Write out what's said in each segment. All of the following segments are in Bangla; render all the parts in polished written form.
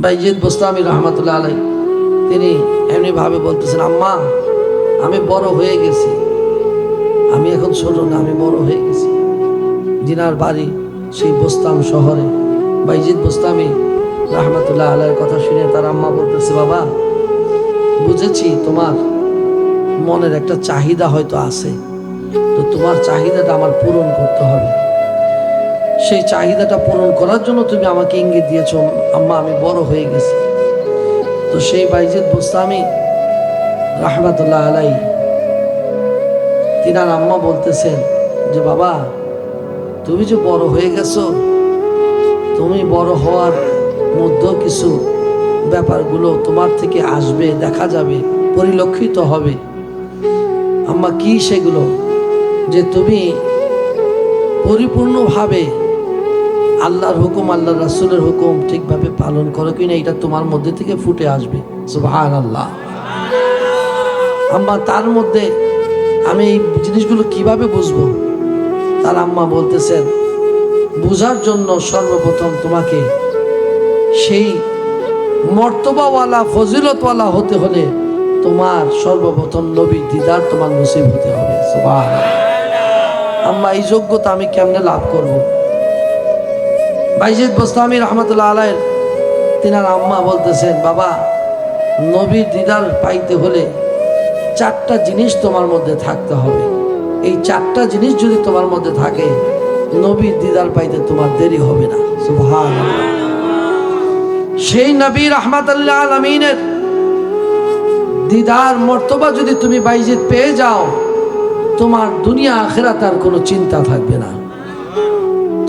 বাইজিদ বোস্তামি রহমতুল্লাহ আলাই তিনি এমনিভাবে বলতেছেন, আম্মা আমি বড় হয়ে গেছি, আমি এখন ছোট না, আমি বড় হয়ে গেছি। জিনার বাড়ি সেই বোস্তাম শহরে। বাইজিদ বোস্তামি রহমতুল্লাহ আলাইয়ের কথা শুনে তার আম্মা বলতেছে, বাবা বুঝেছি তোমার মনের একটা চাহিদা হয়তো আছে, তো তোমার চাহিদাটা আমার পূরণ করতে হবে। সেই চাহিদাটা পূরণ করার জন্য তুমি আমাকে ইঙ্গিত দিয়েছো আম্মা, আমি বড় হয়ে গেছি। তো সেই বাইজিদ বোস্তামি রহমতুল্লাহ আলাই তিনার আম্মা বলতেছেন যে, বাবা তুমি যে বড় হয়ে গেছো, তুমি বড় হওয়ার মধ্যেও কিছু ব্যাপারগুলো তোমার থেকে আসবে, দেখা যাবে, পরিলক্ষিত হবে। আম্মা কি সেগুলো? যে তুমি পরিপূর্ণভাবে আল্লাহর হুকুম, আল্লাহর রাসূলের হুকুম ঠিকভাবে পালন করো কিনা, এটা তোমার মধ্যে থেকে ফুটে আসবে। সুবহানাল্লাহ। আম্মা তার মধ্যে আমি এই জিনিসগুলো কিভাবে বুঝবো? তার আম্মা বলতেছেন, বুঝার জন্য সর্বপ্রথম তোমাকে সেই মর্তবাওয়ালা ফজিলতওয়ালা হতে হলে তোমার সর্বপ্রথম নবীর দিদার তোমার নসিব হতে হবে। সুবহানাল্লাহ। আম্মা এই যোগ্যতা আমি কেমনে লাভ করব? বাইজিদ বোস্তামি রহমতুল্লাহ আলাইহির তিনার আম্মা বলতেছেন, বাবা নবীর দিদার পাইতে হলে চারটা জিনিস তোমার মধ্যে থাকতে হবে। এই চারটা জিনিস যদি তোমার মধ্যে থাকে, নবীর দিদার পাইতে তোমার দেরি হবে না। সুবহানাল্লাহ। সেই নবী রাহমাতুল লিল আলামিনের দিদার মর্তবা যদি তুমি বাইজিদ পেয়ে যাও, তোমার দুনিয়া আখিরাত আর কোনো চিন্তা থাকবে না,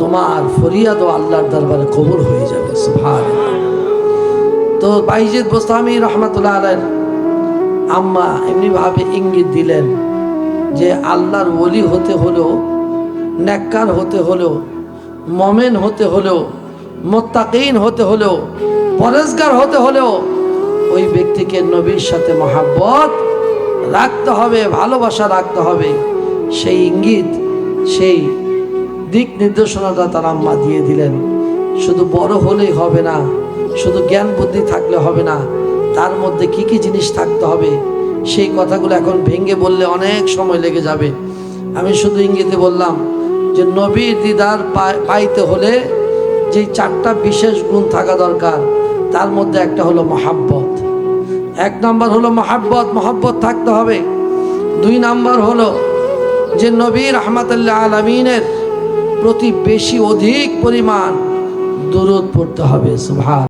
তোমার ফরিয়াদ ও আল্লাহর দরবারে কবুল হয়ে যাবে। সুবহানাল্লাহ। তো বাইজিদ বোস্তামি রহমতুল্লাহ আলাইহির আম্মা এমনিভাবে ইঙ্গিত দিলেন যে আল্লাহর ওলি হতে হলেও, নেককার হতে হলেও, মুমিন হতে হলেও, মুত্তাকিন হতে হলেও, পরেজগার হতে হলেও ওই ব্যক্তিকে নবীর সাথে মহাব্বত রাখতে হবে, ভালোবাসা রাখতে হবে। সেই ইঙ্গিত, সেই দিক নির্দেশনাটা তার আম্মা দিয়ে দিলেন। শুধু বড় হলেই হবে না, শুধু জ্ঞান বুদ্ধি থাকলে হবে না, তার মধ্যে কি কি জিনিস থাকতে হবে সেই কথাগুলো এখন ভেঙে বললে অনেক সময় লেগে যাবে। আমি শুধু ইঙ্গিতে বললাম যে নবীর দিদার পাইতে হলে যে চারটা বিশেষ গুণ থাকা দরকার, তার মধ্যে একটা হলো মহাব্বত। এক নাম্বার হলো মহাব্বত থাকতে হবে। দুই নাম্বার হলো যে নবী রাহমাতুল লিল আলামিনের প্রতি বেশি অধিক পরিমাণ দুরূদ পড়তে হবে। সুবহান।